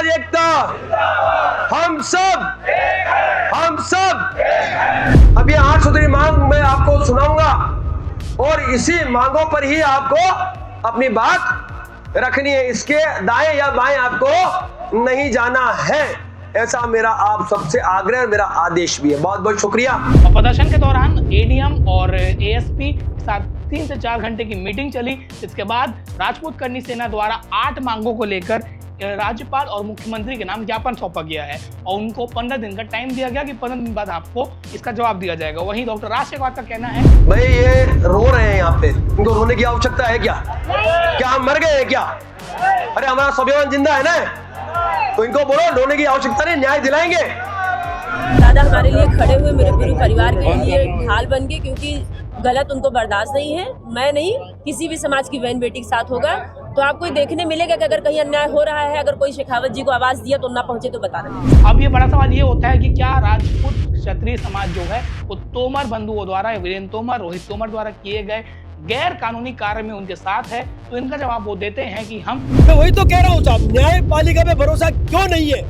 जिंदाबाद एकता, हम सब। अब ये 8 सूत्री मांग मैं आपको सुनाऊंगा और इसी मांगों पर ही आपको अपनी बात रखनी है। इसके दाएं या बाएं आपको नहीं जाना है, ऐसा मेरा आप सबसे आग्रह और मेरा आदेश भी है। बहुत बहुत शुक्रिया। प्रदर्शन के दौरान एडीएम और एएसपी के साथ 3 से 4 घंटे की मीटिंग चली। इसके बाद राजपूत करनी सेना द्वारा 8 मांगों को लेकर राज्यपाल और मुख्यमंत्री के नाम ज्ञापन सौंपा गया है और उनको 15 दिन का टाइम दिया गया कि 15 दिन बाद आपको इसका जवाब दिया जाएगा। वहीं डॉक्टर राज शेखावत का कहना है, भाई ये रो रहे हैं यहाँ पे, इनको रोने की आवश्यकता है क्या? क्या हम मर गए हैं क्या? अरे हमारा स्वाभिमान जिंदा है ना, तो इनको बोलो रोने की आवश्यकता नहीं, न्याय दिलाएंगे। दादा हमारे लिए खड़े हुए, मेरे पूरे परिवार के लिए ढाल बन गए, क्योंकि गलत उनको बर्दाश्त नहीं है। मैं नहीं, किसी भी समाज की बहन बेटी के साथ होगा तो आपको देखने मिलेगा कि अगर कहीं अन्याय हो रहा है, अगर कोई शेखावत जी को आवाज दिया तो ना पहुंचे तो बता दें। अब ये बड़ा सवाल ये होता है कि क्या राजपूत क्षत्रिय समाज जो है वो तोमर बंधुओं द्वारा, वीरेंद्र तोमर, रोहित तोमर द्वारा किए गए गैर कानूनी कार्य में उनके साथ है? तो इनका जवाब वो देते हैं कि मैं वही तो कह रहा हूँ साहब, न्यायपालिका पे भरोसा क्यों नहीं है?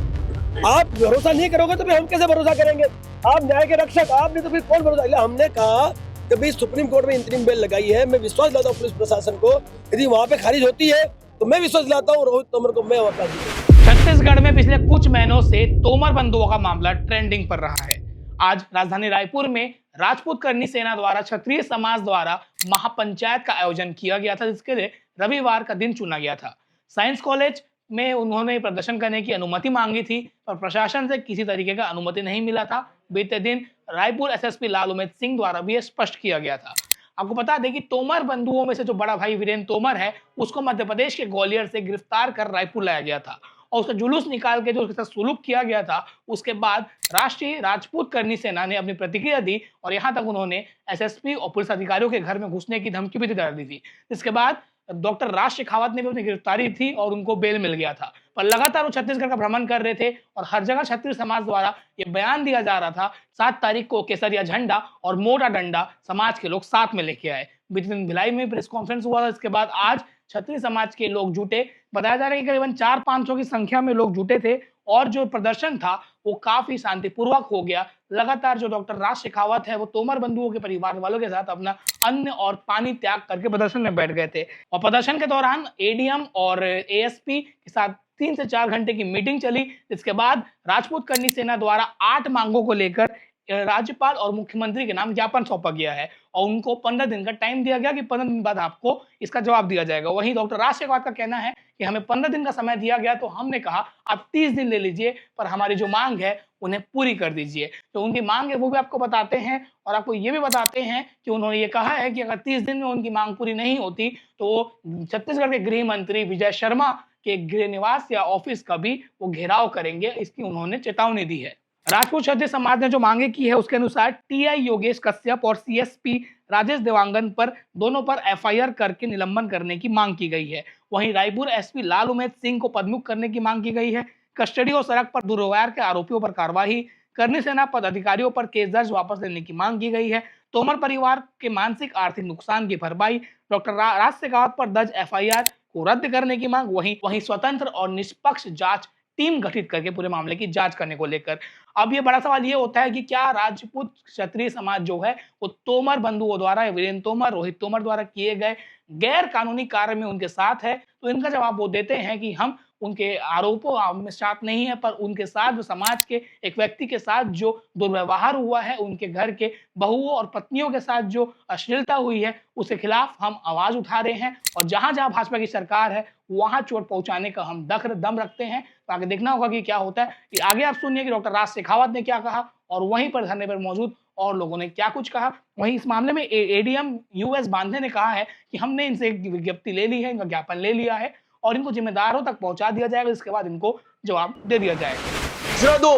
आप भरोसा नहीं करोगे तो फिर हम कैसे भरोसा करेंगे? आप न्याय के रक्षक, आपने तो फिर कौन भरोसा? हमने कहा कि भाई सुप्रीम कोर्ट में इंतरिम बेल लगाई है, मैं विश्वास दिलाता हूँ पुलिस प्रशासन को, यदि वहाँ पे खारिज होती है तो मैं विश्वास दिलाता हूँ रोहित तोमर को मैं वफा दूंगा। छत्तीसगढ़ में पिछले कुछ महीनों से तोमर बंधुओं का मामला ट्रेंडिंग पर रहा है। आज राजधानी रायपुर में राजपूत करनी सेना द्वारा क्षत्रिय समाज द्वारा महापंचायत का आयोजन किया गया था, जिसके लिए रविवार का दिन चुना गया था। साइंस कॉलेज में उन्होंने प्रदर्शन करने की अनुमति मांगी थी पर प्रशासन से किसी तरीके का अनुमति नहीं मिला था। बीते दिन रायपुर एसएसपी लाल उमेद सिंह द्वारा भी स्पष्ट किया गया था। आपको बता दें कि तोमर बंधुओं में से जो बड़ा भाई वीरेंद्र तोमर है, उसको मध्य प्रदेश के ग्वालियर से गिरफ्तार कर रायपुर लाया गया था और उसका जुलूस निकाल के जो उसके साथ सुलूक किया गया था, उसके बाद राष्ट्रीय राजपूत करनी सेना ने अपनी प्रतिक्रिया दी और यहां तक उन्होंने एसएसपी और पुलिस अधिकारियों के घर में घुसने की धमकी भी डाल दी थी। इसके बाद डॉक्टर राज शेखावत ने भी अपनी गिरफ्तारी थी और उनको बेल मिल गया था। पर लगातार वो छत्तीसगढ़ का भ्रमण कर रहे थे और हर जगह क्षत्रिय समाज द्वारा ये बयान दिया जा रहा था, 7 तारीख को केसरिया झंडा और मोटा डंडा समाज के लोग साथ में लेके आए। बीते दिन भिलाई में प्रेस कॉन्फ्रेंस हुआ था। इसके बाद आज क्षत्रिय समाज के लोग जुटे, बताया जा रहा है कि करीबन 400-500 की संख्या में लोग जुटे थे और जो प्रदर्शन था वो काफी शांतिपूर्वक हो गया। लगातार जो डॉक्टर राज शेखावत है वो तोमर बंधुओं के परिवार वालों के साथ अपना अन्न और पानी त्याग करके प्रदर्शन में बैठ गए थे और प्रदर्शन के दौरान एडीएम और एएसपी के साथ 3 से 4 घंटे की मीटिंग चली। इसके बाद राजपूत करनी सेना द्वारा 8 मांगों को लेकर राज्यपाल और मुख्यमंत्री के नाम ज्ञापन सौंपा गया है और उनको 15 दिन का टाइम दिया गया कि 15 दिन बाद आपको इसका जवाब दिया जाएगा। वहीं डॉक्टर राज शेखावत का कहना है कि हमें 15 दिन का समय दिया गया तो हमने कहा आप 30 दिन ले लीजिए, पर हमारी जो मांग है उन्हें पूरी कर दीजिए। तो उनकी मांग है वो भी आपको बताते हैं और आपको ये भी बताते हैं कि उन्होंने ये कहा है कि अगर 30 दिन में उनकी मांग पूरी नहीं होती तो छत्तीसगढ़ के गृह मंत्री विजय शर्मा के गृह निवास या ऑफिस का भी वो घेराव करेंगे, इसकी उन्होंने चेतावनी दी है। राजपूत क्षत्रिय समाज ने जो मांगे की है उसके अनुसार टीआई योगेश कश्यप और सीएसपी राजेश देवांगन पर दोनों पर एफआईआर करके निलंबन करने की मांग की गई है। वहीं रायपुर एसपी लाल उमेद सिंह को पदमुक्त करने की मांग की गई है। कस्टडी और सड़क पर दुर्व्यवहार के आरोपियों पर कार्रवाई, करनी सेना पदाधिकारियों पर केस दर्ज वापस लेने की मांग की गई है। तोमर परिवार के मानसिक आर्थिक नुकसान की भरपाई, डॉक्टर राज शेखावत पर दर्ज एफआईआर को रद्द करने की मांग, वहीं स्वतंत्र और निष्पक्ष जांच टीम गठित करके पूरे मामले की जांच करने को लेकर। अब ये बड़ा सवाल ये होता है कि क्या राजपूत क्षत्रिय समाज जो है वो तोमर बंधुओं द्वारा, वीरेंद्र तोमर, रोहित तोमर द्वारा किए गए गैर कानूनी कार्य में उनके साथ है? तो इनका जवाब वो देते हैं कि हम उनके आरोपों में साथ नहीं है, पर उनके साथ जो समाज के एक व्यक्ति के साथ जो दुर्व्यवहार हुआ है, उनके घर के बहुओं और पत्नियों के साथ जो अश्लीलता हुई है, उसके खिलाफ हम आवाज उठा रहे हैं और जहां जहां भाजपा की सरकार है वहां चोट पहुंचाने का हम दम रखते हैं। तो आगे देखना होगा कि क्या होता है। कि आगे आप सुनिए कि डॉक्टर राज शेखावत ने क्या कहा और वहीं पर धरने पर मौजूद और लोगों ने क्या कुछ कहा। वहीं इस मामले में एडीएम यूएस बांधे ने कहा है कि हमने इनसे एक विज्ञप्ति ले ली है, इनका ज्ञापन ले लिया है और इनको जिम्मेदारों तक पहुंचा दिया जाएगा, इसके बाद इनको जवाब दे दिया जाएगा।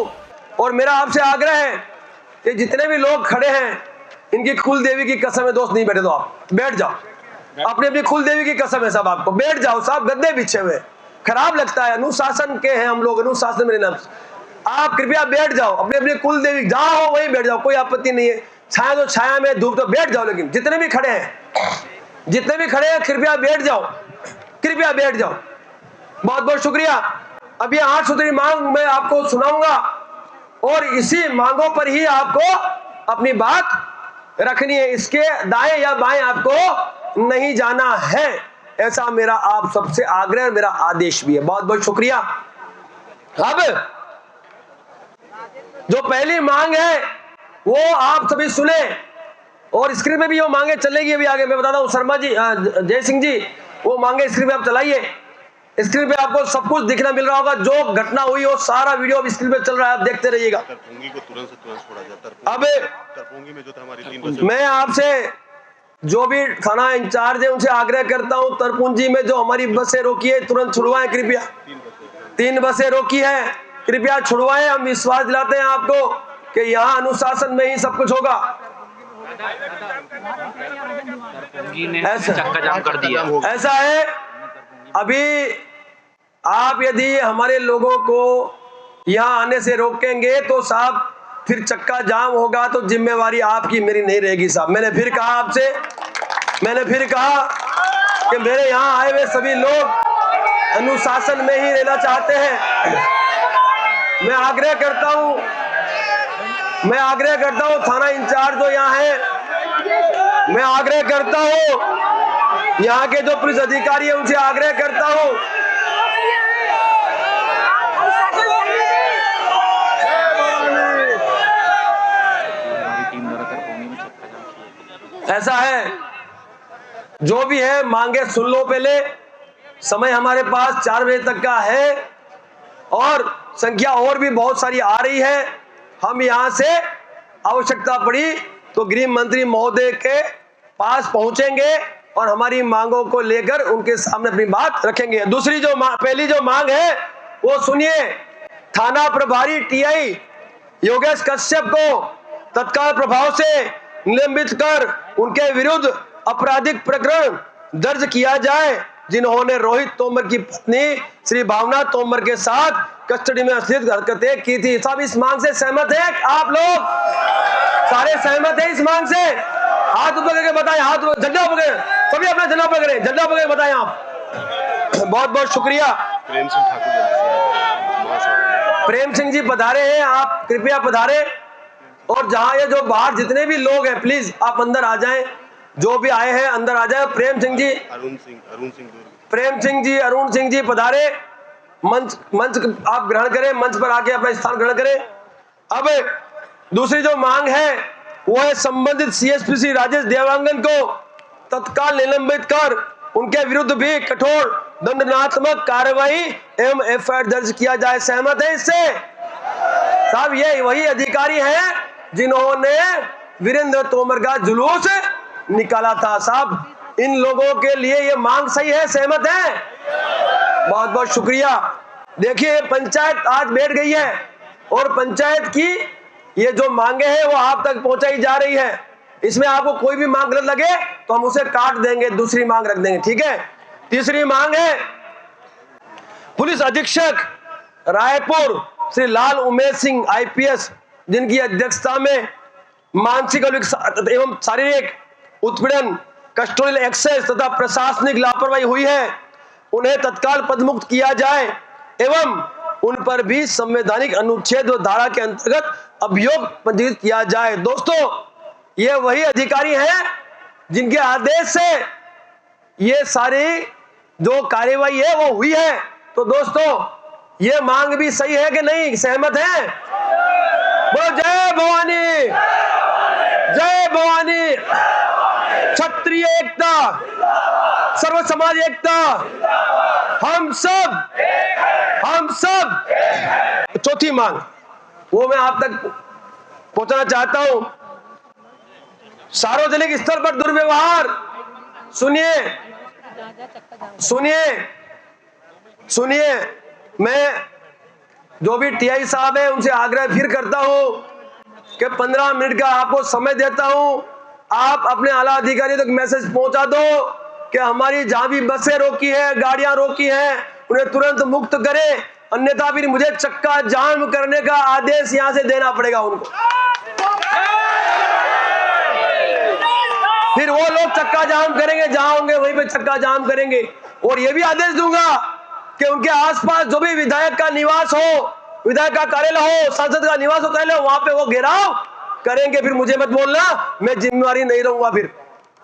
और मेरा आपसे आग्रह है कि जितने भी लोग खड़े हैं इनकी कुल देवी की कसम है, दोस्त नहीं बैठे तो आप बैठ जाओ, अपनी अपनी कुल देवी की कसम है, सब आपको बैठ जाओ, सब गद्दे बिछे हुए, खराब लगता है, अनुशासन के हैं हम लोग, अनुशासन मेरे नाम, आप कृपया बैठ जाओ, अपने अपने कुल देवी जहां हो वहीं बैठ जाओ, कोई आपत्ति नहीं है, छाया तो छाया में, धूप तो बैठ जाओ, लेकिन जितने भी खड़े हैं कृपया बैठ जाओ, कृपया बैठ जाओ। बहुत बहुत शुक्रिया। अब ये 8 सूत्री मांग मैं आपको सुनाऊंगा और इसी मांगों पर ही आपको अपनी बात रखनी है, इसके दाएं या बाएं आपको नहीं जाना है। ऐसा मेरा आप सबसे आग्रह, मेरा आदेश भी है। बहुत बहुत शुक्रिया। अब जो पहली मांग है वो आप सभी सुने और स्क्रीन में भी वो मांगे चलेगी। अभी आगे मैं बताता हूँ, शर्मा जी, जय सिंह जी, वो मांगे स्क्रीन पे आप चलाइए। स्क्रीन पे आपको सब कुछ दिखना मिल रहा होगा, जो घटना हुई वो सारा वीडियो अब स्क्रीन पे चल रहा है, आप देखते रहिएगा। तरपुंगी को तुरंत से तुरंत छोड़ा जाए। अब तरपुंगी में जो था हमारी 3 बसें, मैं आपसे जो भी थाना इंचार्ज है उनसे आग्रह करता हूं, तरपुंजी में जो हमारी बसें रोकी है तुरंत छुड़वाएं कृपया। 3 बसें रोकी है, कृपया छुड़वाएं। हम विश्वास दिलाते हैं आपको कि यहाँ अनुशासन में ही सब कुछ होगा। चक्का जाम कर दिया। ऐसा है, अभी आप यदि हमारे लोगों को यहाँ आने से रोकेंगे तो साहब फिर चक्का जाम होगा, तो जिम्मेवारी आपकी मेरी नहीं रहेगी साहब। मैंने फिर कहा आपसे, मैंने फिर कहा कि मेरे यहाँ आए हुए सभी लोग अनुशासन में ही रहना चाहते हैं। मैं आग्रह करता हूँ थाना इंचार्ज जो यहाँ है, मैं आग्रह करता हूँ यहाँ के जो पुलिस अधिकारी है उनसे आग्रह करता हूँ, ऐसा है जो भी है मांगे सुन लो पहले। समय हमारे पास 4 बजे तक का है और संख्या और भी बहुत सारी आ रही है। हम यहाँ से आवश्यकता पड़ी तो गृह मंत्री महोदय के पास पहुंचेंगे और हमारी मांगों को लेकर उनके सामने अपनी बात रखेंगे। दूसरी जो पहली जो मांग है वो सुनिए, थाना प्रभारी टीआई योगेश कश्यप को तत्काल प्रभाव से निलंबित कर उनके विरुद्ध आपराधिक प्रकरण दर्ज किया जाए, जिन्होंने रोहित तोमर की पत्नी श्री भावना तोमर के साथ कस्टडी में अश्लील हरकतें की थी। सब इस मांग से सहमत हैं? आप लोग सारे सहमत हैं इस मांग से? हाथ ऊपर करके बताएं, हाथ झंडा ऊपर करें, सभी अपना झंडा ऊपर करें, झंडा ऊपर करके बताएं आप। बहुत बहुत शुक्रिया। प्रेम सिंह ठाकुर प्रेम सिंह जी पधारे हैं, आप कृपया पधारे। और जहां ये जो बाहर जितने भी लोग हैं प्लीज आप अंदर आ जाएं, जो भी आए हैं अंदर आ जाएं। प्रेम सिंह जी, अरुण सिंह प्रेम सिंह जी, अरुण सिंह जी पधारे। मंच आप ग्रहण करें, मंच पर आके अपना स्थान ग्रहण करें। अब दूसरी जो मांग है वो है संबंधित सीएसपी श्री राजेश देवांगन को तत्काल निलंबित कर उनके विरुद्ध भी कठोर दंडात्मक कार्रवाई एवं एफआईआर दर्ज किया जाए। सहमत है इससे? साहब ये वही अधिकारी हैं जिन्होंने वीरेंद्र तोमर का जुलूस निकाला था। साहब इन लोगों के लिए ये मांग सही है? सहमत है? बहुत बहुत शुक्रिया। देखिए पंचायत आज बैठ गई है और पंचायत की ये जो मांगे हैं वो आप तक पहुंचाई जा रही है। इसमें आपको कोई भी मांग गलत लगे तो हम उसे काट देंगे, दूसरी मांग रख देंगे, ठीक है? तीसरी मांग है पुलिस अधीक्षक रायपुर श्री लाल उमेश सिंह आईपीएस, जिनकी अध्यक्षता में मानसिक एवं शारीरिक उत्पीड़न, कस्टोडियल एक्सेस तथा प्रशासनिक लापरवाही हुई है, उन्हें तत्काल पदमुक्त किया जाए एवं उन पर भी संवैधानिक अनुच्छेद व धारा के अंतर्गत अभियोग पंजीकृत किया जाए। दोस्तों ये वही अधिकारी हैं जिनके आदेश से ये सारी जो कार्यवाही है वो हुई है। तो दोस्तों ये मांग भी सही है कि नहीं? सहमत है? बोलो जय भवानी, जय भवानी। क्षत्रिय एकता, सर्व समाज एकता, हम सब। चौथी मांग वो मैं आप तक पहुंचाना चाहता हूं। सार्वजनिक स्थल पर दुर्व्यवहार, सुनिए, मैं जो भी टीआई साहब है उनसे आग्रह फिर करता हूं कि 15 मिनट का आपको समय देता हूं। आप अपने आला अधिकारी तक मैसेज पहुंचा दो कि हमारी जहां भी बसें रोकी है, गाड़ियां रोकी हैं, उन्हें तुरंत मुक्त करें, अन्यथा फिर मुझे चक्का जाम करने का आदेश यहां से देना पड़ेगा उनको। फिर वो लोग चक्का जाम करेंगे, जहां होंगे वहीं पे चक्का जाम करेंगे। और ये भी आदेश दूंगा कि उनके आसपास जो भी विधायक का निवास हो, विधायक का कार्यालय हो, सांसद का निवास हो, कार्यालय हो, वहां पे वो घेराव करेंगे। फिर मुझे मत बोलना मैं जिम्मेवारी नहीं रहूंगा।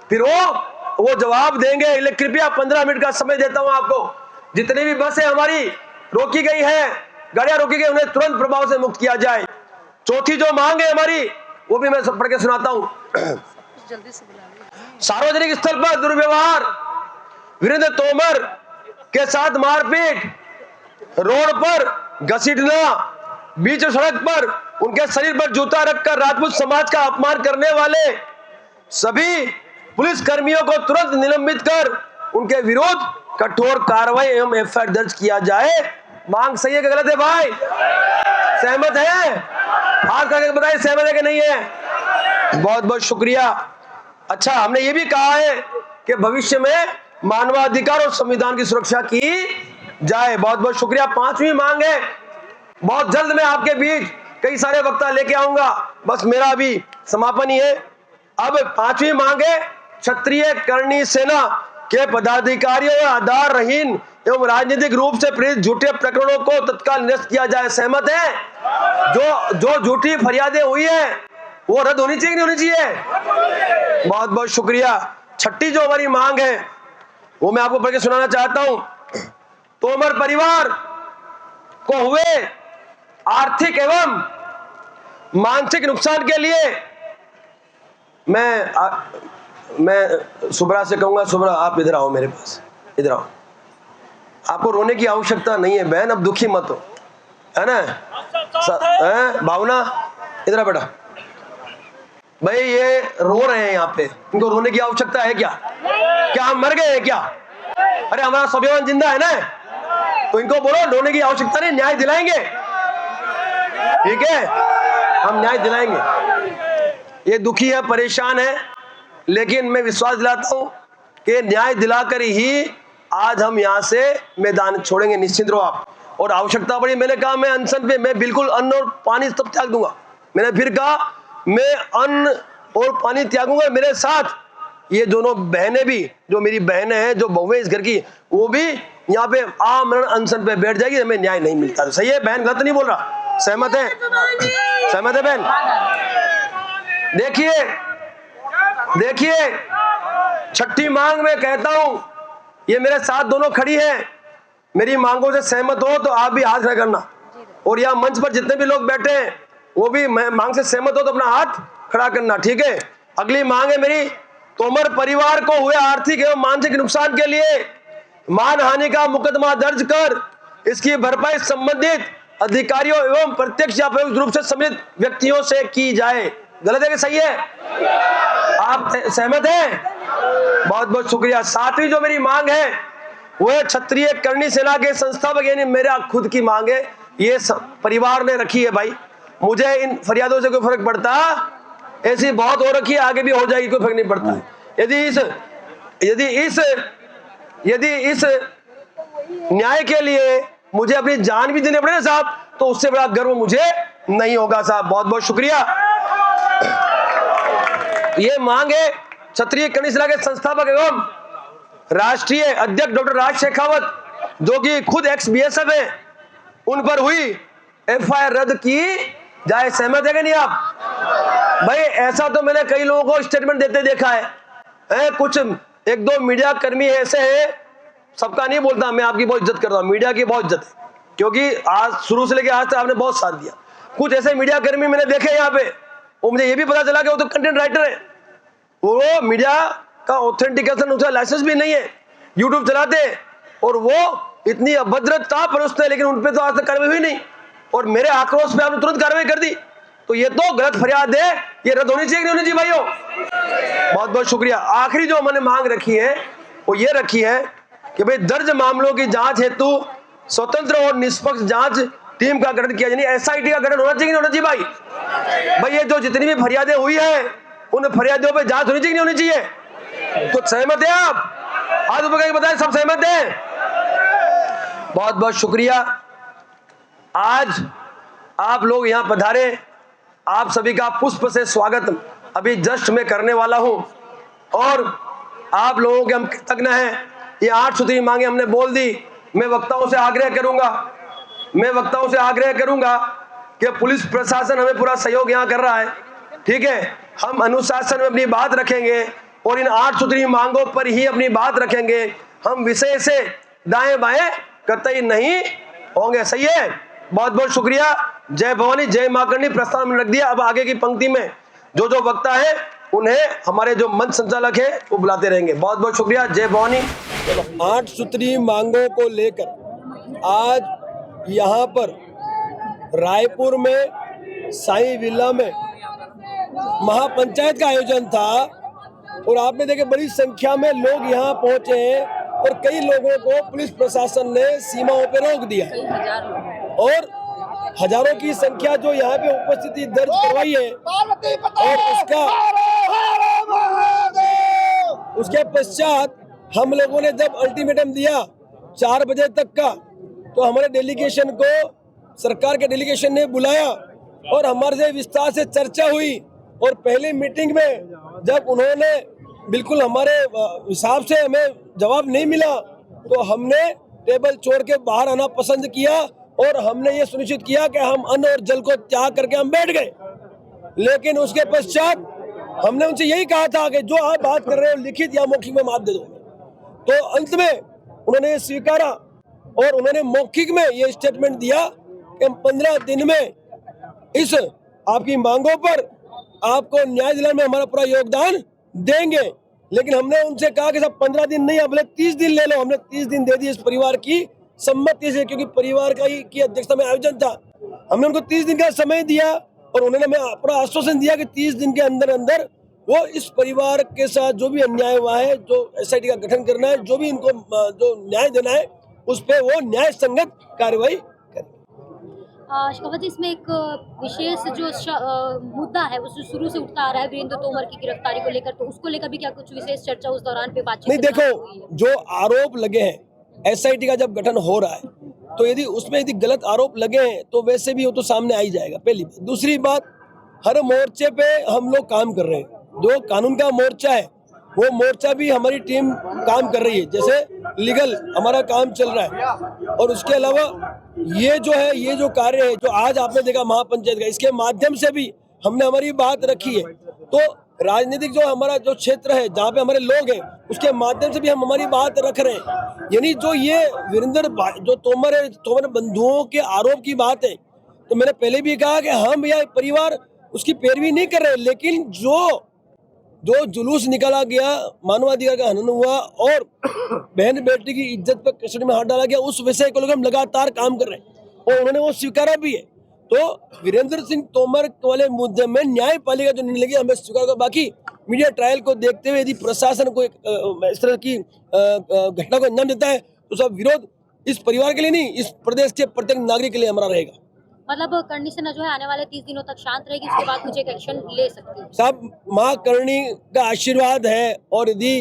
फिर वो जवाब देंगे। इसलिए कृपया 15 मिनट का समय देता हूं आपको। जितनी भी बसें हमारी रोकी गई है, गाड़ियां रोकी गई, उन्हें तुरंत प्रभाव से मुक्त किया जाए। चौथी जो मांग है हमारी, वो भी मैं सब पढ़ के सुनाता हूं। सार्वजनिक स्थल पर दुर्व्यवहार, वीरेंद्र तोमर के साथ मारपीट, रोड पर घसीटना, बीच सड़क पर उनके शरीर पर जूता रखकर राजपूत समाज का अपमान करने वाले सभी पुलिस कर्मियों को तुरंत निलंबित कर उनके विरुद्ध कठोर कार्रवाई एवं एफआईआर दर्ज किया जाए। मांग सही है कि गलत है भाई? सहमत है? हाथ करके बताइए सहमत है कि नहीं है। बहुत बहुत शुक्रिया। अच्छा, हमने ये भी कहा है कि भविष्य में मानवाधिकार और संविधान की सुरक्षा की जाए। बहुत बहुत शुक्रिया। 5वीं मांग है, बहुत जल्द मैं आपके बीच कई सारे वक्ता लेके आऊंगा, बस मेरा अभी समापन ही है। अब 5वीं मांग है, क्षत्रिय करणी सेना के पदाधिकारियों और आधार रहीन एवं राजनीतिक रूप से प्रेरित झूठे प्रकरणों को तत्काल निरस्त किया जाए। सहमत है? जो झूठी फरियादें हुई है वो रद्द होनी चाहिए, नहीं होनी चाहिए? बहुत बहुत शुक्रिया। 6ठी जो हमारी मांग है वो मैं आपको पढ़ के सुनाना चाहता हूं। तोमर परिवार को हुए आर्थिक एवं मानसिक नुकसान के लिए मैं सुब्रा से कहूंगा, सुब्रा आप इधर आओ, मेरे पास इधर आओ। आपको रोने की आवश्यकता नहीं है बहन, अब दुखी मत हो, है ना? भावना इधर आ बेटा। भाई ये रो रहे हैं यहाँ पे, इनको रोने की आवश्यकता है क्या? क्या हम मर गए हैं क्या? अरे हमारा स्वाभिमान जिंदा है ना, तो इनको बोलो रोने की आवश्यकता नहीं, न्याय दिलाएंगे। ठीक है, हम न्याय दिलाएंगे। ये दुखी है, परेशान है, लेकिन मैं विश्वास दिलाता हूं कि न्याय दिलाकर ही आज हम यहां से मैदान छोड़ेंगे। निश्चिंत रहो आप। और आवश्यकता पड़ी, मैंने कहा मैं अनशन पे मैं बिल्कुल अन्न और पानी सब त्याग दूंगा। मैंने फिर कहा मैं अन्न और पानी त्यागूंगा। मेरे साथ ये दोनों बहनें भी, जो मेरी बहनें हैं, जो बहुएं इस घर की, वो भी यहाँ पे आमरण अनशन पे बैठ जाएगी। हमें न्याय नहीं मिलता। तो सही है बहन, गलत नहीं बोल रहा? सहमत है? सहमत है बहन? देखिए 6ठी मांग में कहता हूं, ये मेरे साथ दोनों खड़ी हैं, मेरी मांगों से सहमत हो तो आप भी हाथ खड़ा करना। और यहाँ मंच पर जितने भी लोग बैठे हैं वो भी मांग से सहमत हो तो अपना हाथ खड़ा करना। ठीक है। अगली मांग है मेरी, तोमर परिवार को हुए आर्थिक एवं मानसिक नुकसान के लिए मानहानि का मुकदमा दर्ज कर इसकी भरपाई संबंधित अधिकारियों एवं प्रत्यक्ष या परोक्ष रूप से सम्मिलित व्यक्तियों से की जाए। गलत है कि सही है? आप सहमत हैं? बहुत बहुत शुक्रिया। 7वीं जो मेरी मांग है वो है क्षत्रिय करणी सेना के संस्थापक, यानी मेरा खुद की मांग है, ये परिवार ने रखी है। भाई मुझे इन फरियादों से कोई फर्क पड़ता? ऐसी बहुत हो रखी है, आगे भी हो जाएगी, कोई फर्क नहीं पड़ता। यदि इस न्याय के लिए मुझे अपनी जान भी देने पड़े ना साहब, तो उससे बड़ा गर्व मुझे नहीं होगा साहब। बहुत बहुत शुक्रिया। ये मांग है क्षत्रिय करणी सेना के संस्थापक एवं राष्ट्रीय अध्यक्ष डॉक्टर राज शेखावत, जो कि खुद एक्स बीएसएफ है, उन पर हुई एफआईआर रद्द की जाए। सहमत है कि नहीं आप? भाई ऐसा तो मैंने कई लोगों को स्टेटमेंट देते देखा है। कुछ 1-2 मीडिया कर्मी ऐसे हैं, सबका नहीं बोलता, मैं आपकी बहुत इज्जत करता हूं, मीडिया की बहुत इज्जत है, क्योंकि आज शुरू से लेकर आज तक आपने बहुत साथ दिया। कुछ ऐसे मीडिया कर्मी मैंने देखे यहाँ पे, वो मुझे ये भी पता चला कि वो तो कंटेंट राइटर है, वो मीडिया का ऑथेंटिकेशन, उसका लाइसेंस भी नहीं है, यूट्यूब चलाते हैं, और वो इतनी अभद्रता परोसते हैं, लेकिन उनपे तो आज तक कार्रवाई हुई नहीं, और मेरे आक्रोश पे आपने तुरंत कार्रवाई कर दी। तो ये तो गलत फरियाद है, ये रद्द होनी चाहिए, नहीं होनी चाहिए भाइयों? बहुत बहुत शुक्रिया। आखिरी जो मैंने मांग रखी है वो ये रखी है कि भाई दर्ज मामलों की जांच हेतु स्वतंत्र और निष्पक्ष जांच टीम का गठन किया जाए। एसआईटी का गठन होना चाहिए, नहीं होना चाहिए भाई? ये जो जितनी भी फरियादें हुई है उन फरियादों पे जांच होनी चाहिए, नहीं होनी चाहिए? तो सहमत है आप? हाथ ऊपर करके बताएं सब सहमत हैं? बहुत बहुत शुक्रिया। आज आप लोग यहाँ पधारे, आप सभी का पुष्प से स्वागत अभी जस्ट मैं करने वाला हूं, और आप लोगों के हम कृतज्ञ हैं। ये 8 सूत्री मांगे हमने बोल दी, मैं वक्ताओं से आग्रह करूंगा कि पुलिस प्रशासन हमें पूरा सहयोग यहाँ कर रहा है, ठीक है। हम अनुशासन में अपनी बात रखेंगे और इन 8 सूत्री मांगों पर ही अपनी बात रखेंगे। हम विषय से दाएं बाएं कतई नहीं होंगे, सही है। बहुत बहुत शुक्रिया। जय भवानी, जय मां करनी प्रस्ताव में रख दिया। अब आगे की पंक्ति में जो वक्ता है उन्हें हमारे जो मंच संचालक है वो बुलाते रहेंगे। बहुत बहुत शुक्रिया। जय भवानी। 8 सूत्री मांगों को लेकर आज यहाँ पर रायपुर में साई विला में महापंचायत का आयोजन था और आपने देखे बड़ी संख्या में लोग यहाँ पहुंचे हैं और कई लोगों को पुलिस प्रशासन ने सीमाओं पर रोक दिया और हजारों की संख्या जो यहाँ पे उपस्थिति दर्ज करवाई है और उसके पश्चात हम लोगों ने जब अल्टीमेटम दिया 4 बजे तक का, तो हमारे डेलीगेशन को सरकार के डेलीगेशन ने बुलाया और हमारे से विस्तार से चर्चा हुई और पहली मीटिंग में जब उन्होंने बिल्कुल हमारे हिसाब से हमें जवाब नहीं मिला तो हमने टेबल छोड़ के बाहर आना पसंद किया और हमने ये सुनिश्चित किया कि हम अन्न और जल को त्याग करके हम बैठ गए। लेकिन उसके पश्चात हमने उनसे यही कहा था कि जो आप बात कर रहे हो लिखित या मौखिक में माप दे दो। तो अंत में उन्होंने ये स्वीकारा और उन्होंने मौखिक में ये स्टेटमेंट दिया कि हम 15 दिन में इस आपकी मांगों पर आपको न्याय दिलाने में हमारा पूरा योगदान देंगे। लेकिन हमने उनसे कहा कि सब 15 दिन नहीं, अब 30 दिन ले लो। हमने 30 दिन दे दिए इस परिवार की सम्मति से, क्योंकि परिवार का ही की अध्यक्षता में आयोजन था। हमने उनको 30 दिन का समय दिया और उन्होंने हमें पूरा आश्वासन दिया कि 30 दिन के अंदर अंदर वो इस परिवार के साथ जो भी अन्याय हुआ है, जो SIT का गठन करना है, जो भी इनको जो न्याय देना है उस पर वो न्याय संगत कार्रवाई करें। शेखावत जी, इसमें एक विशेष जो मुद्दा है वो शुरू से उठता आ रहा है वीरेंद्र तोमर की गिरफ्तारी को लेकर, तो उसको लेकर भी क्या कुछ विशेष चर्चा उस दौरान पे बातचीत? नहीं, देखो जो आरोप लगे हैं SIT का जब गठन हो रहा है तो यदि गलत आरोप लगे हैं तो वैसे भी वो तो सामने आ ही जाएगा, पहली बात। दूसरी बात, हर मोर्चे पे हम लोग काम कर रहे हैं। जो कानून का मोर्चा है वो मोर्चा भी हमारी टीम काम कर रही है, जैसे लीगल हमारा काम चल रहा है। और उसके अलावा ये जो कार्य है जो आज आपने देखा महापंचायत का, इसके माध्यम से भी हमने हमारी बात रखी है। तो राजनीतिक जो हमारा जो क्षेत्र है जहाँ पे हमारे लोग हैं उसके माध्यम से भी हम हमारी बात रख रहे हैं। यानी जो ये वीरेंद्र जो तोमर बंधुओं के आरोप की बात है, तो मैंने पहले भी कहा कि हम यह परिवार उसकी पैरवी नहीं कर रहे, लेकिन जो जुलूस निकाला गया, मानवाधिकार का हनन हुआ और बहन बेटी की इज्जत पर कचड़े में हाथ डाला गया, उस विषय को लेकर हम लगातार काम कर रहे हैं और उन्होंने वो स्वीकारा भी है। तो वीरेंद्र सिंह तोमर वाले मुद्दे में न्यायपालिका जो निर्णय लेगी हमें स्वीकार कर। बाकी मीडिया ट्रायल को देखते हुए यदि प्रशासन को इस तरह की घटना को अंजाम देता है तो सब विरोध इस परिवार के लिए नहीं, इस प्रदेश के प्रत्येक नागरिक के लिए हमारा रहेगा। मतलब करनी सेना जो है आने वाले 30 दिनों तक शांत रहेगी, उसके बाद कुछ एक एक्शन ले सकती है? साहब, माँ करणी का आशीर्वाद है और यदि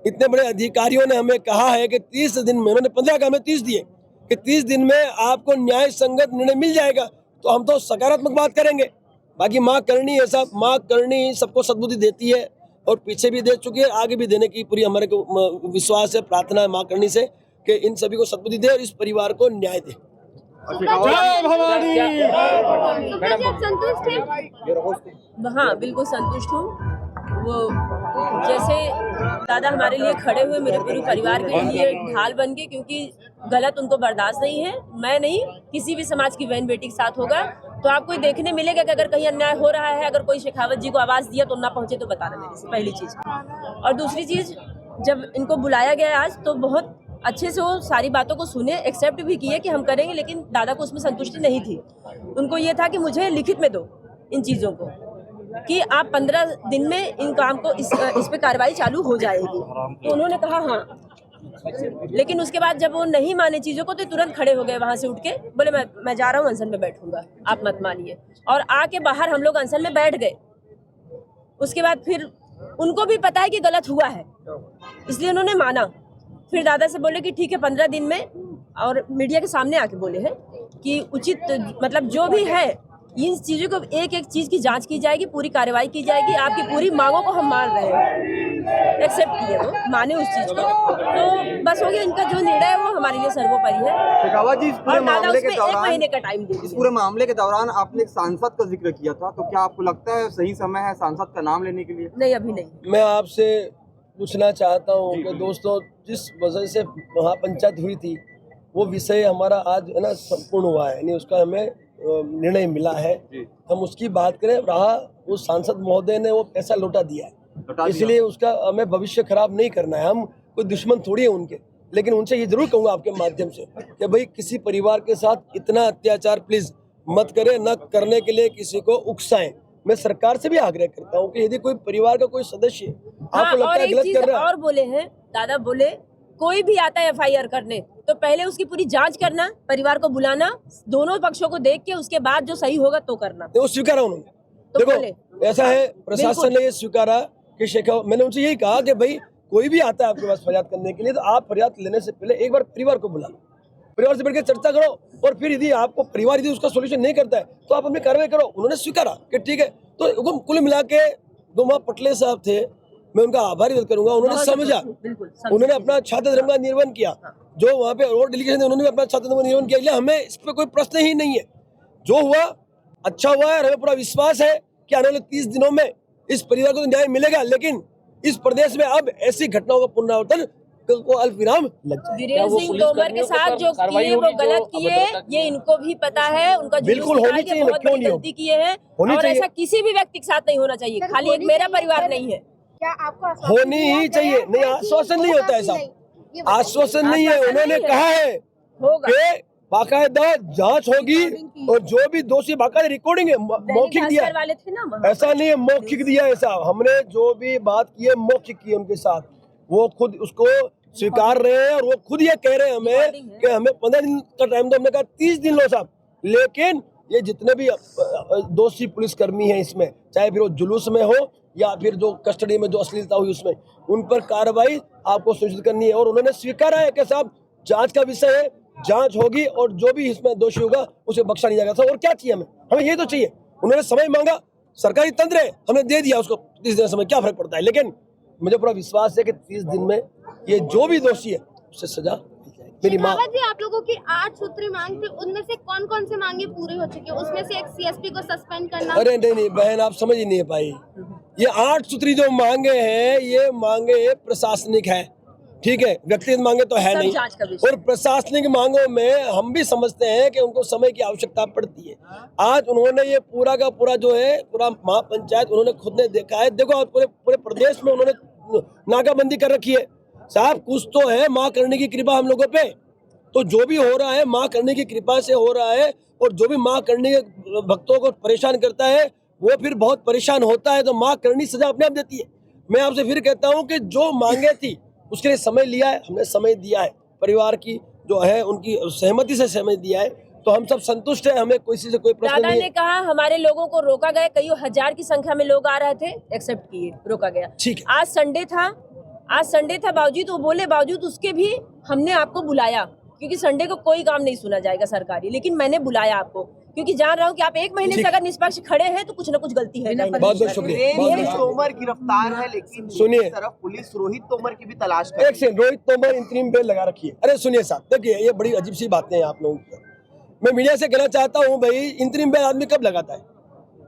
इतने बड़े अधिकारियों ने हमें कहा है कि 30 दिन में, उन्होंने 15 का हमें 30 दिए कि 30 दिन में आपको न्याय संगत निर्णय मिल जाएगा, तो हम तो सकारात्मक बात करेंगे। बाकी माँ करणी है साहब, माँ करणी सबको सद्बुद्धि देती है और पीछे भी दे चुकी है, आगे भी देने की पूरी हमारे को विश्वास है, प्रार्थना है माँ करणी से कि इन सभी को सद्बुद्धि दे और इस परिवार को न्याय दे। संतुष्ट हैं? हाँ, बिल्कुल संतुष्ट हूँ। वो जैसे दादा हमारे लिए खड़े हुए, मेरे पूरे परिवार के लिए ढाल बन गए, क्योंकि गलत उनको बर्दाश्त नहीं है। मैं नहीं, किसी भी समाज की बहन बेटी के साथ होगा तो आपको देखने मिलेगा कि अगर कहीं अन्याय हो रहा है, अगर कोई शेखावत जी को आवाज़ दिया तो ना पहुंचे तो बताना मेरे से, पहली चीज़। और दूसरी चीज़, जब इनको बुलाया गया आज तो बहुत अच्छे से वो सारी बातों को सुने, एक्सेप्ट भी किए कि हम करेंगे, लेकिन दादा को उसमें संतुष्टि नहीं थी। उनको ये था कि मुझे लिखित में दो इन चीज़ों को, कि आप 15 दिन में इन काम को इस पे कार्रवाई चालू हो जाएगी। तो उन्होंने कहा हाँ, लेकिन उसके बाद जब वो नहीं माने चीज़ों को तो तुरंत खड़े हो गए वहाँ से उठ के, बोले मैं जा रहा हूँ, अनशन में बैठूंगा, आप मत मानिए। और आके बाहर हम लोग अनशन में बैठ गए। उसके बाद फिर उनको भी पता है कि गलत हुआ है, इसलिए उन्होंने माना। फिर दादा से बोले कि ठीक है 15 दिन में, और मीडिया के सामने आके बोले हैं कि उचित मतलब जो भी है इन चीज़ों को एक एक चीज़ की जांच की जाएगी, पूरी कार्रवाई की जाएगी, आपकी पूरी मांगों को हम मान रहे हैं। एक्सेप्ट किए, वो माने उस चीज को, तो बस हो गया। इनका जो निर्णय है वो हमारे लिए सर्वोपरि है। शेखावत जी, इस पूरे और दादा मामले उसमें के 1 दौरान महीने का टाइम दे इस दिया। पूरे मामले के दौरान आपने एक सांसद का जिक्र किया था, तो क्या आपको लगता है सही समय है सांसद का नाम लेने के लिए? नहीं, अभी नहीं। मैं आपसे पूछना चाहता हूँ कि दोस्तों, जिस वजह से वहाँ पंचायत हुई थी वो विषय हमारा आज है ना संपूर्ण हुआ है, यानी उसका हमें निर्णय मिला है। हम उसकी बात करें, रहा उस सांसद महोदय ने वो पैसा लौटा दिया है, इसलिए उसका हमें भविष्य खराब नहीं करना है। हम कोई दुश्मन थोड़ी है उनके, लेकिन उनसे ये जरूर कहूँगा आपके माध्यम से कि भाई किसी परिवार के साथ इतना अत्याचार प्लीज मत करें, न करने के लिए किसी को उकसाएं। मैं सरकार से भी आग्रह करता हूँ कि यदि कोई परिवार का कोई सदस्य हाँ, आपको लगता और है एक गलत चीज कर रहा है, और बोले हैं दादा, बोले कोई भी आता है FIR करने तो पहले उसकी पूरी जांच करना, परिवार को बुलाना, दोनों पक्षों को देख के उसके बाद जो सही होगा तो करना। तो वो स्वीकारा उन्होंने। तो बोले देखो ऐसा है, प्रशासन ने ये स्वीकारा कि शेखावत, मैंने उनसे यही कहा कि भाई कोई भी आता है आपके पास फरियाद करने के लिए तो आप फरियाद लेने से पहले एक बार परिवार को बुला लो, परिवार से बैठ के चर्चा करो, और फिर यदि आपको परिवार यदि उसका सोल्यूशन नहीं करता है तो आप अपनी कार्रवाई करो। उन्होंने स्वीकारा कि ठीक है। तो कुल मिला के दोमा पटले साहब थे, मैं उनका आभारी व्यक्त करूंगा। उन्होंने समझा, उन्होंने अपना छात्र धर्म का निर्वहन किया, जो वहाँ पे रोड डेलीगेशन उन्होंने भी अपना छात्र धर्म का निर्वहन किया, इसलिए हमें इस पर कोई प्रश्न ही नहीं है। जो हुआ अच्छा हुआ है, हमें पूरा विश्वास है कि आने वाले 30 दिनों में इस परिवार को तो न्याय मिलेगा, लेकिन इस प्रदेश में अब ऐसी घटनाओं का पुनरावर्तन को अल्पविराम लग जाए। वीरेंद्र सिंह तोमर के साथ जो किए वो गलत किए, ये इनको भी पता है। उनका बिल्कुल होनी चाहिए, बहुत क्यों बड़ी नहीं गलती किए हैं, होनी और चाहिए। ऐसा किसी भी व्यक्ति के साथ नहीं होना चाहिए। खाली एक मेरा परिवार नहीं है, क्या आपको होनी ही चाहिए। नहीं, आश्वासन नहीं होता ऐसा, आश्वासन नहीं है। उन्होंने कहा है होगा कि बाकायदा जांच होगी और जो भी दोषी बाकायदा रिकॉर्डिंग है, मौखिक दिया है। वाले थे ना वहाँ। ऐसा नहीं है मौखिक दिया है साहब, हमने जो भी बात की है मौखिक की है उनके साथ, वो खुद उसको स्वीकार रहे हैं और वो खुद ये कह रहे हैं हमें कि हमें 15 दिन का टाइम दो। हमने कहा 30 दिन लो साहब, लेकिन ये जितने भी दोषी पुलिसकर्मी हैं इसमें, चाहे फिर वो जुलूस में हो या फिर जो कस्टडी में जो अश्लीलता हुई उसमें, उन पर कार्रवाई आपको सुनिश्चित करनी है। और उन्होंने स्वीकारा है कि साहब जांच का विषय है, जांच होगी और जो भी इसमें दोषी होगा उसे बख्शा नहीं जाएगा। और क्या चाहिए हमें ये तो चाहिए। उन्होंने समय मांगा, सरकारी तंत्र है, हमने दे दिया उसको 30 दिन समय, क्या फर्क पड़ता है। लेकिन मुझे पूरा विश्वास है कि 30 दिन में ये जो भी दोषी है उससे सजा मिल जाएगी। मेरी माँ जी, आप लोगों की 8 सूत्री मांग थी, उनमें से कौन कौन से मांगे पूरी हो चुकी है? उसमें से एक CSP को सस्पेंड करना। अरे नहीं बहन, आप समझ ही नहीं पाई। ये 8 सूत्री जो मांगे हैं, ये मांगे प्रशासनिक है, ठीक है, व्यक्तिगत मांगे तो है नहीं। और प्रशासनिक मांगों में हम भी समझते हैं कि उनको समय की आवश्यकता पड़ती है। आज उन्होंने ये पूरा का पूरा जो है पूरा महापंचायत उन्होंने खुद ने देखा है। देखो पूरे प्रदेश में उन्होंने नाकाबंदी कर रखी है साहब। कुछ तो है माँ करने की कृपा हम लोगों पे, तो जो भी हो रहा है माँ करने की कृपा से हो रहा है। और जो भी माँ करने के भक्तों को परेशान करता है वो फिर बहुत परेशान होता है, तो माँ करनी सजा अपने आप देती है। मैं आपसे फिर कहता हूँ कि जो मांगे थी उसके लिए समय लिया है, हमने समय दिया है, परिवार की जो है उनकी सहमति से समय दिया है, तो हम सब संतुष्ट है। हमें किसी से कोई प्रश्न दादा नहीं ने है। कहा हमारे लोगों को रोका गया, कई हजार की संख्या में लोग आ रहे थे, एक्सेप्ट किए, रोका गया। ठीक है। आज संडे था बावजूद, वो बोले बावजूद उसके भी हमने आपको बुलाया, क्योंकि संडे को कोई काम नहीं सुना जाएगा सरकारी, लेकिन मैंने बुलाया आपको क्योंकि जान रहा हूँ कि आप 1 महीने से अगर निष्पक्ष खड़े हैं तो कुछ ना कुछ गलती है। बहुत बहुत शुक्रिया। वीरेंद्र तोमर गिरफ्तार है, लेकिन सुनिए, दूसरी तरफ पुलिस रोहित तोमर की भी तलाश कर रही है। एक सेकंड, रोहित तोमर इंतरिम बेल लगा रखी है। अरे सुनिए साहब, देखिए ये बड़ी अजीब सी बातें हैं आप लोगों की। मैं मीडिया से कहना चाहता हूँ भाई, इंतरिम बेल आदमी कब लगाता है,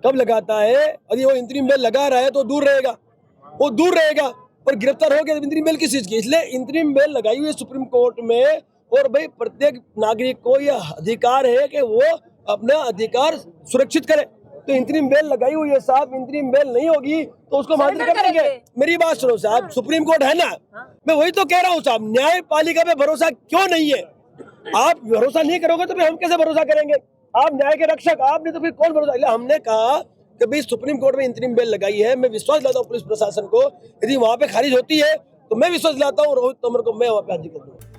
कब लगाता है? यदि वो इंतरिम बेल लगा रहा है तो दूर रहेगा, वो दूर रहेगा, और गिरफ्तार हो गया तो इंतरिम बेल किस चीज की? इसलिए इंतरिम बेल लगाई हुई है सुप्रीम कोर्ट में। और भाई प्रत्येक नागरिक को यह अधिकार है कि वो अपना अधिकार सुरक्षित करे, तो इंतरिम बेल लगाई हुई है साहब। इंतरिम बेल नहीं होगी तो उसको मान्य कर देंगे। मेरी बात सुनो साहब, सुप्रीम कोर्ट है ना, मैं वही तो कह रहा हूँ साहब, न्यायपालिका पे भरोसा क्यों नहीं है? आप भरोसा नहीं करोगे तो फिर हम कैसे भरोसा करेंगे? आप न्याय के रक्षक, आप नहीं तो फिर कौन भरोसा? हमने कहा कि भाई सुप्रीम कोर्ट में इंतरिम बेल लगाई है, मैं विश्वास दिलाता हूँ पुलिस प्रशासन को, यदि वहां पे खारिज होती है तो मैं विश्वास दिलाता हूँ रोहित तोमर को मैं वहां पे हाजिर कर दूंगा।